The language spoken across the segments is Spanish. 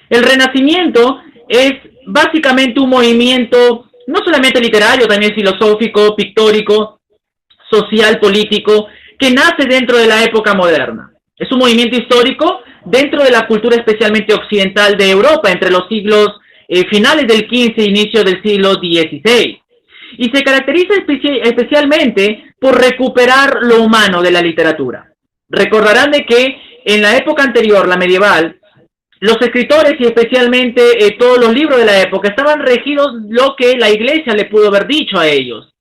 El Renacimiento es básicamente un movimiento no solamente literario, también filosófico, pictórico, social, político, que nace dentro de la época moderna. Es un movimiento histórico dentro de la cultura especialmente occidental de Europa, entre los siglos finales del XV e inicio del siglo XVI. Y se caracteriza especialmente por recuperar lo humano de la literatura. Recordarán de que en la época anterior, la medieval, los escritores y especialmente todos los libros de la época estaban regidos lo que la iglesia le pudo haber dicho a ellos.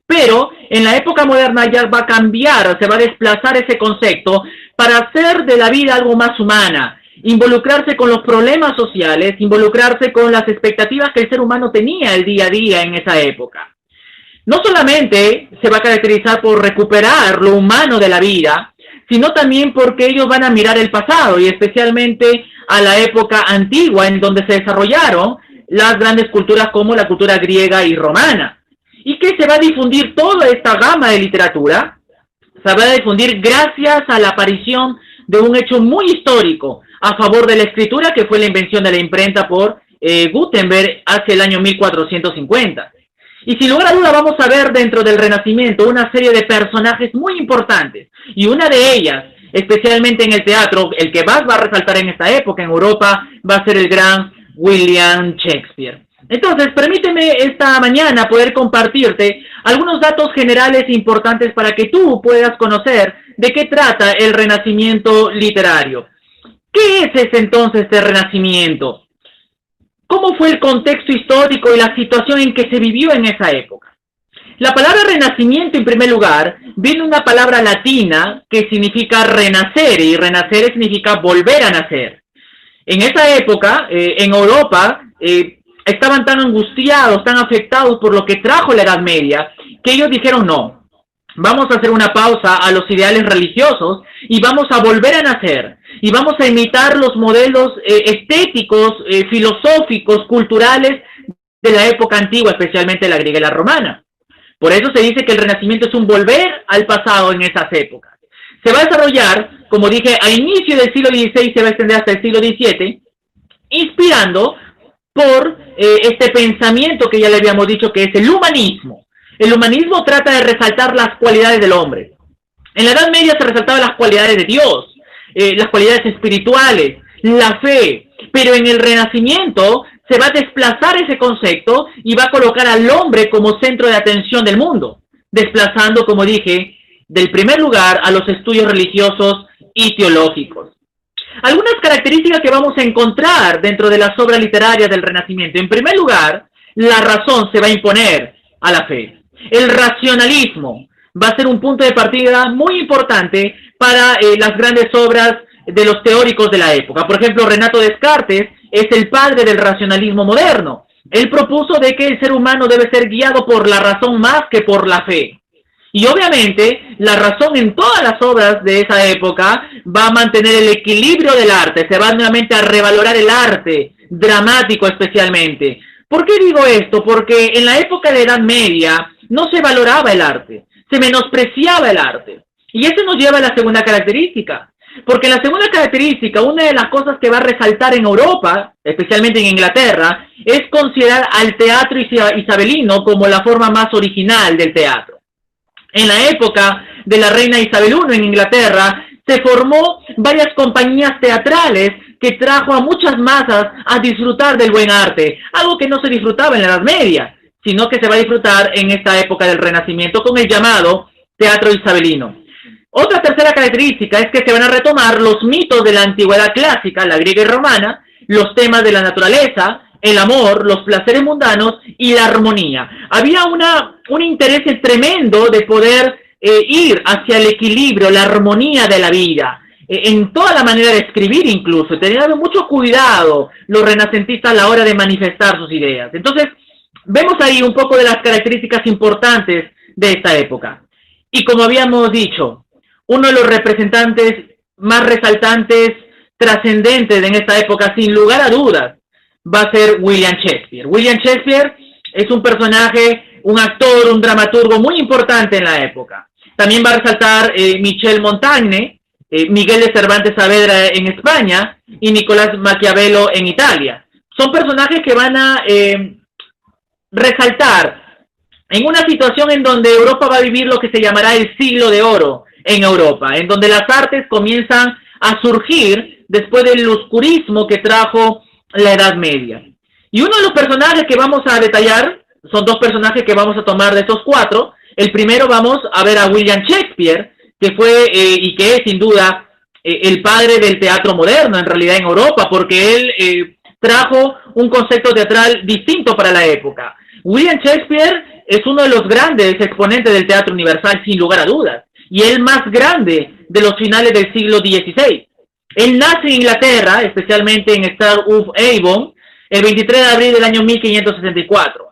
Pero en la época moderna ya va a cambiar, se va a desplazar ese concepto para hacer de la vida algo más humana, involucrarse con los problemas sociales, involucrarse con las expectativas que el ser humano tenía el día a día en esa época. No solamente se va a caracterizar por recuperar lo humano de la vida, sino también porque ellos van a mirar el pasado y especialmente a la época antigua en donde se desarrollaron las grandes culturas como la cultura griega y romana. Y que se va a difundir toda esta gama de literatura, se va a difundir gracias a la aparición de un hecho muy histórico a favor de la escritura, que fue la invención de la imprenta por Gutenberg hacia el año 1450. Y sin lugar a duda vamos a ver dentro del Renacimiento una serie de personajes muy importantes, y una de ellas, especialmente en el teatro, el que más va a resaltar en esta época en Europa, va a ser el gran William Shakespeare. Entonces, permíteme esta mañana poder compartirte algunos datos generales importantes para que tú puedas conocer de qué trata el Renacimiento literario. ¿Qué es ese entonces el Renacimiento? ¿Cómo fue el contexto histórico y la situación en que se vivió en esa época? La palabra renacimiento, en primer lugar, viene de una palabra latina que significa renacer, y renacer significa volver a nacer. En esa época, en Europa, estaban tan angustiados, tan afectados por lo que trajo la Edad Media, que ellos dijeron no, vamos a hacer una pausa a los ideales religiosos y vamos a volver a nacer. Y vamos a imitar los modelos estéticos, filosóficos, culturales de la época antigua, especialmente la griega y la romana. Por eso se dice que el Renacimiento es un volver al pasado en esas épocas. Se va a desarrollar, como dije, a inicio del siglo XVI, se va a extender hasta el siglo XVII, inspirando por este pensamiento que ya le habíamos dicho que es el humanismo. El humanismo trata de resaltar las cualidades del hombre. En la Edad Media se resaltaban las cualidades de Dios, las cualidades espirituales, la fe, pero en el Renacimiento se va a desplazar ese concepto y va a colocar al hombre como centro de atención del mundo, desplazando, como dije, del primer lugar a los estudios religiosos y teológicos. Algunas características que vamos a encontrar dentro de las obras literarias del Renacimiento. En primer lugar, la razón se va a imponer a la fe. El racionalismo va a ser un punto de partida muy importante para las grandes obras de los teóricos de la época. Por ejemplo, Renato Descartes es el padre del racionalismo moderno. Él propuso de que el ser humano debe ser guiado por la razón más que por la fe. Y obviamente, la razón en todas las obras de esa época va a mantener el equilibrio del arte, se va nuevamente a revalorar el arte, dramático especialmente. ¿Por qué digo esto? Porque en la época de la Edad Media no se valoraba el arte, se menospreciaba el arte. Y eso nos lleva a la segunda característica. Porque en la segunda característica, una de las cosas que va a resaltar en Europa, especialmente en Inglaterra, es considerar al teatro isabelino como la forma más original del teatro. En la época de la reina Isabel I en Inglaterra, se formó varias compañías teatrales que trajo a muchas masas a disfrutar del buen arte, algo que no se disfrutaba en la Edad Media, sino que se va a disfrutar en esta época del Renacimiento con el llamado teatro isabelino. Otra tercera característica es que se van a retomar los mitos de la antigüedad clásica, la griega y romana, los temas de la naturaleza, el amor, los placeres mundanos y la armonía. Había un interés tremendo de poder ir hacia el equilibrio, la armonía de la vida, en toda la manera de escribir incluso. Tenían mucho cuidado los renacentistas a la hora de manifestar sus ideas. Entonces, vemos ahí un poco de las características importantes de esta época. Y como habíamos dicho, uno de los representantes más resaltantes, trascendentes en esta época, sin lugar a dudas, va a ser William Shakespeare. William Shakespeare es un personaje, un actor, un dramaturgo muy importante en la época. También va a resaltar Michel Montaigne, Miguel de Cervantes Saavedra en España y Nicolás Maquiavelo en Italia. Son personajes que van a resaltar en una situación en donde Europa va a vivir lo que se llamará el siglo de oro en Europa, en donde las artes comienzan a surgir después del oscurismo que trajo la Edad Media. Y uno de los personajes que vamos a detallar, son dos personajes que vamos a tomar de estos cuatro. El primero vamos a ver a William Shakespeare, que fue y que es sin duda el padre del teatro moderno en realidad en Europa, porque él trajo un concepto teatral distinto para la época. William Shakespeare es uno de los grandes exponentes del teatro universal, sin lugar a dudas, y el más grande de los finales del siglo XVI. Él nace en Inglaterra, especialmente en Star-of-Avon, el 23 de abril del año 1564.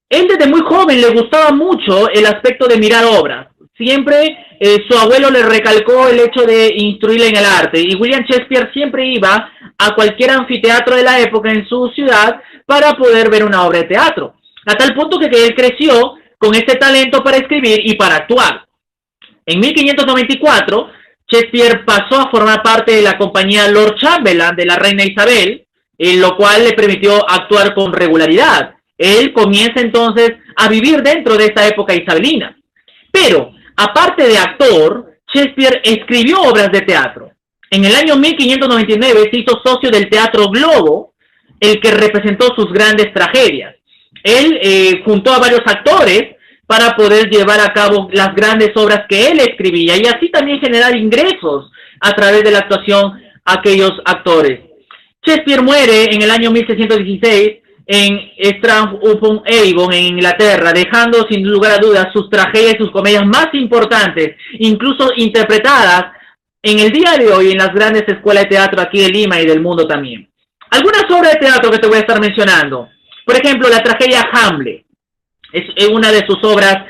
Él desde muy joven le gustaba mucho el aspecto de mirar obras. Siempre su abuelo le recalcó el hecho de instruirle en el arte, y William Shakespeare siempre iba a cualquier anfiteatro de la época en su ciudad para poder ver una obra de teatro, a tal punto que él creció con este talento para escribir y para actuar. En 1594, Shakespeare pasó a formar parte de la compañía Lord Chamberlain de la reina Isabel, lo cual le permitió actuar con regularidad. Él comienza entonces a vivir dentro de esta época isabelina. Pero, aparte de actor, Shakespeare escribió obras de teatro. En el año 1599 se hizo socio del Teatro Globo, el que representó sus grandes tragedias. Él juntó a varios actores para poder llevar a cabo las grandes obras que él escribía y así también generar ingresos a través de la actuación a aquellos actores. Shakespeare muere en el año 1616 en Stratford-upon-Avon, en Inglaterra, dejando sin lugar a dudas sus tragedias y sus comedias más importantes, incluso interpretadas en el día de hoy en las grandes escuelas de teatro aquí de Lima y del mundo también. Algunas obras de teatro que te voy a estar mencionando. Por ejemplo, la tragedia Hamlet. Es una de sus obras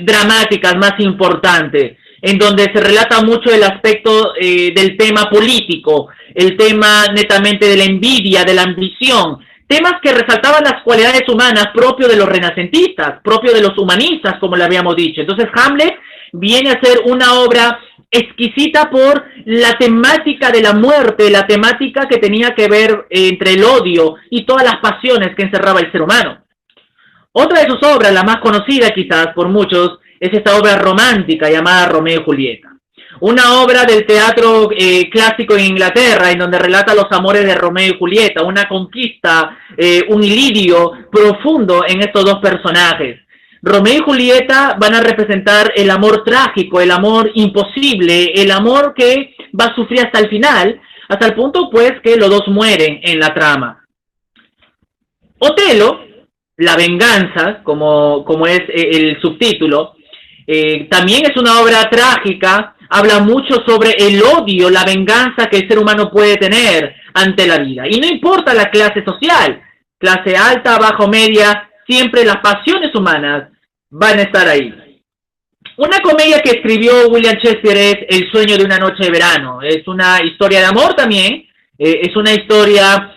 dramáticas más importantes, en donde se relata mucho el aspecto del tema político, el tema netamente de la envidia, de la ambición, temas que resaltaban las cualidades humanas propios de los renacentistas, propios de los humanistas, como le habíamos dicho. Entonces Hamlet viene a ser una obra exquisita por la temática de la muerte, la temática que tenía que ver entre el odio y todas las pasiones que encerraba el ser humano. Otra de sus obras, la más conocida quizás por muchos, es esta obra romántica llamada Romeo y Julieta. Una obra del teatro clásico en Inglaterra, en donde relata los amores de Romeo y Julieta, una conquista, un idilio profundo en estos dos personajes. Romeo y Julieta van a representar el amor trágico, el amor imposible, el amor que va a sufrir hasta el final, hasta el punto pues que los dos mueren en la trama. Otelo, la venganza, como es el subtítulo, también es una obra trágica, habla mucho sobre el odio, la venganza que el ser humano puede tener ante la vida. Y no importa la clase social, clase alta, baja o media, siempre las pasiones humanas van a estar ahí. Una comedia que escribió William Shakespeare es El sueño de una noche de verano. Es una historia de amor también, es una historia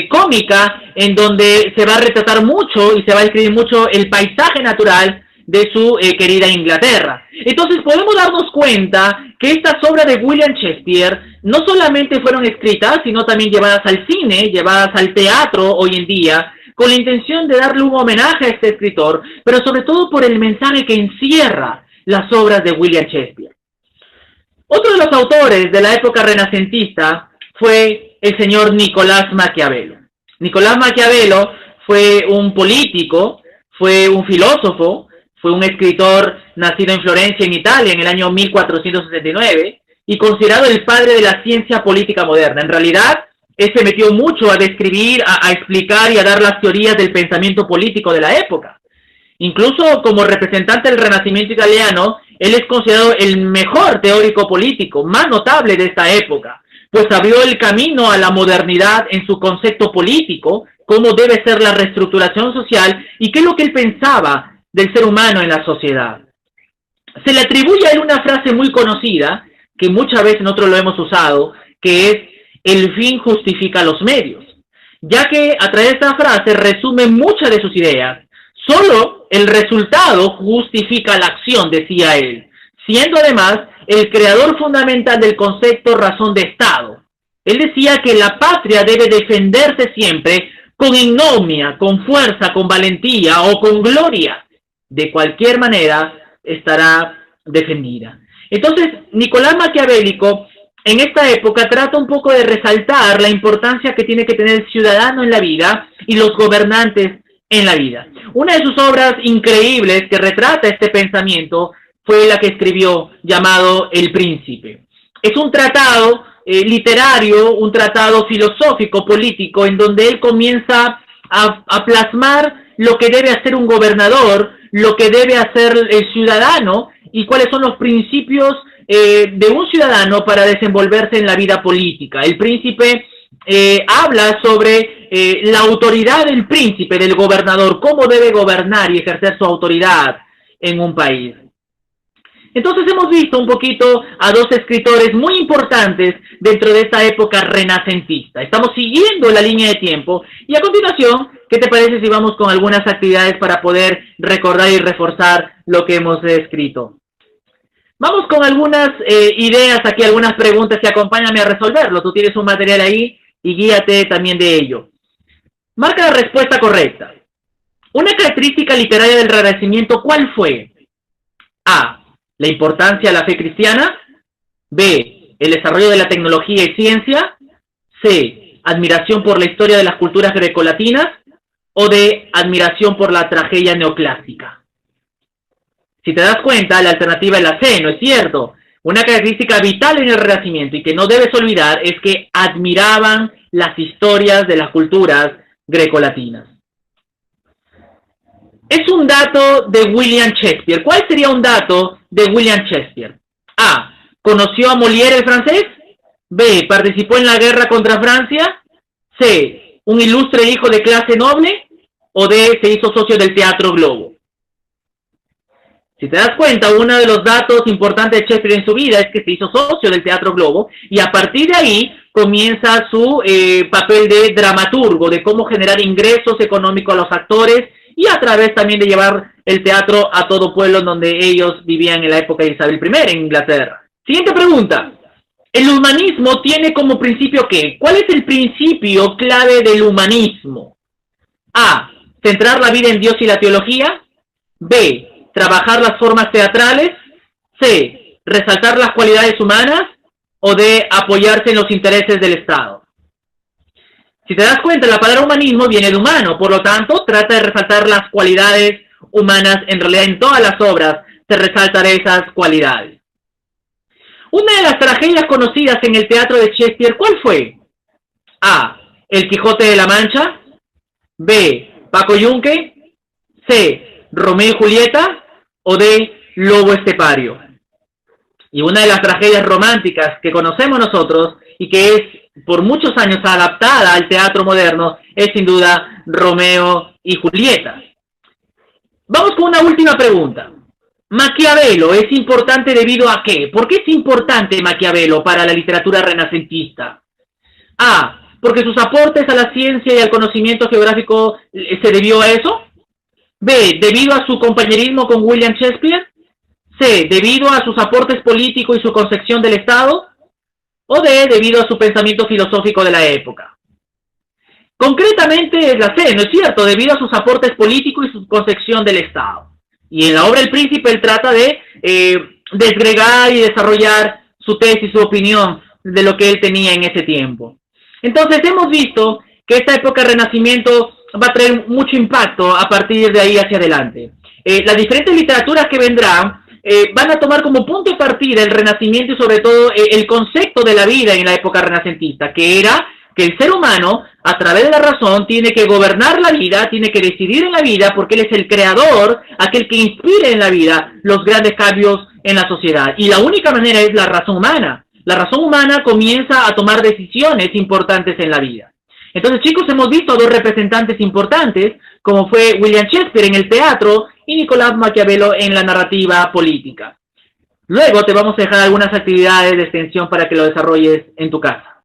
cómica en donde se va a retratar mucho y se va a escribir mucho el paisaje natural de su querida Inglaterra. Entonces podemos darnos cuenta que estas obras de William Shakespeare no solamente fueron escritas, sino también llevadas al cine, llevadas al teatro hoy en día, con la intención de darle un homenaje a este escritor, pero sobre todo por el mensaje que encierra las obras de William Shakespeare. Otro de los autores de la época renacentista fue el señor Nicolás Maquiavelo. Nicolás Maquiavelo fue un político, fue un filósofo, fue un escritor nacido en Florencia, en Italia, en el año 1469, y considerado el padre de la ciencia política moderna. En realidad, él se metió mucho a describir, a explicar y a dar las teorías del pensamiento político de la época. Incluso como representante del Renacimiento italiano, él es considerado el mejor teórico político, más notable de esta época, pues abrió el camino a la modernidad en su concepto político, cómo debe ser la reestructuración social y qué es lo que él pensaba del ser humano en la sociedad. Se le atribuye a él una frase muy conocida, que muchas veces nosotros lo hemos usado, que es: el fin justifica los medios, ya que a través de esta frase resume muchas de sus ideas. Solo el resultado justifica la acción, decía él, siendo además el creador fundamental del concepto razón de Estado. Él decía que la patria debe defenderse siempre con ignominia, con fuerza, con valentía o con gloria. De cualquier manera estará defendida. Entonces, Nicolás Maquiavélico en esta época trata un poco de resaltar la importancia que tiene que tener el ciudadano en la vida y los gobernantes en la vida. Una de sus obras increíbles que retrata este pensamiento fue la que escribió llamado El Príncipe. Es un tratado literario, un tratado filosófico, político, en donde él comienza a plasmar lo que debe hacer un gobernador, lo que debe hacer el ciudadano y cuáles son los principios de un ciudadano para desenvolverse en la vida política. El Príncipe habla sobre la autoridad del príncipe, del gobernador, cómo debe gobernar y ejercer su autoridad en un país. Entonces hemos visto un poquito a dos escritores muy importantes dentro de esta época renacentista. Estamos siguiendo la línea de tiempo y a continuación, ¿qué te parece si vamos con algunas actividades para poder recordar y reforzar lo que hemos escrito? Vamos con algunas ideas aquí, algunas preguntas y acompáñame a resolverlo. Tú tienes un material ahí y guíate también de ello. Marca la respuesta correcta. Una característica literaria del Renacimiento, ¿cuál fue? A. La importancia de la fe cristiana. B. El desarrollo de la tecnología y ciencia. C. Admiración por la historia de las culturas grecolatinas. O D. Admiración por la tragedia neoclásica. Si te das cuenta, la alternativa es la C, ¿no es cierto? Una característica vital en el Renacimiento y que no debes olvidar es que admiraban las historias de las culturas grecolatinas. Es un dato de William Shakespeare. ¿Cuál sería un dato de William Shakespeare? A. ¿Conoció a Molière el francés? B. ¿Participó en la guerra contra Francia? C. ¿Un ilustre hijo de clase noble? O D. ¿Se hizo socio del Teatro Globo? Si te das cuenta, uno de los datos importantes de Shakespeare en su vida es que se hizo socio del Teatro Globo y a partir de ahí comienza su papel de dramaturgo, de cómo generar ingresos económicos a los actores y a través también de llevar el teatro a todo pueblo donde ellos vivían en la época de Isabel I en Inglaterra. Siguiente pregunta. ¿El humanismo tiene como principio qué? ¿Cuál es el principio clave del humanismo? A. Centrar la vida en Dios y la teología. B. Trabajar las formas teatrales. C. Resaltar las cualidades humanas. O D. Apoyarse en los intereses del Estado. Si te das cuenta, la palabra humanismo viene de humano, por lo tanto, trata de resaltar las cualidades humanas. En realidad, en todas las obras se resaltan esas cualidades. Una de las tragedias conocidas en el teatro de Shakespeare, ¿cuál fue? A. El Quijote de la Mancha. B. Paco Yunque. C. Romeo y Julieta. O D. Lobo Estepario. Y una de las tragedias románticas que conocemos nosotros y que es por muchos años adaptada al teatro moderno es sin duda Romeo y Julieta. Vamos con una última pregunta. Maquiavelo es importante debido a qué? ¿Por qué es importante Maquiavelo para la literatura renacentista? A. Porque sus aportes a la ciencia y al conocimiento geográfico se debió a eso. B. Debido a su compañerismo con William Shakespeare. C. Debido a sus aportes políticos y su concepción del Estado. O D. Debido a su pensamiento filosófico de la época. Concretamente es la C, ¿no es cierto? Debido a sus aportes políticos y su concepción del Estado. Y en la obra El Príncipe él trata de desgregar y desarrollar su tesis, su opinión de lo que él tenía en ese tiempo. Entonces hemos visto que esta época de Renacimiento va a traer mucho impacto a partir de ahí hacia adelante. Las diferentes literaturas que vendrán van a tomar como punto de partida el Renacimiento y sobre todo el concepto de la vida en la época renacentista, que era que el ser humano, a través de la razón, tiene que gobernar la vida, tiene que decidir en la vida, porque él es el creador, aquel que inspira en la vida los grandes cambios en la sociedad. Y la única manera es la razón humana. La razón humana comienza a tomar decisiones importantes en la vida. Entonces, chicos, hemos visto a dos representantes importantes, como fue William Shakespeare en el teatro y Nicolás Maquiavelo en la narrativa política. Luego te vamos a dejar algunas actividades de extensión para que lo desarrolles en tu casa.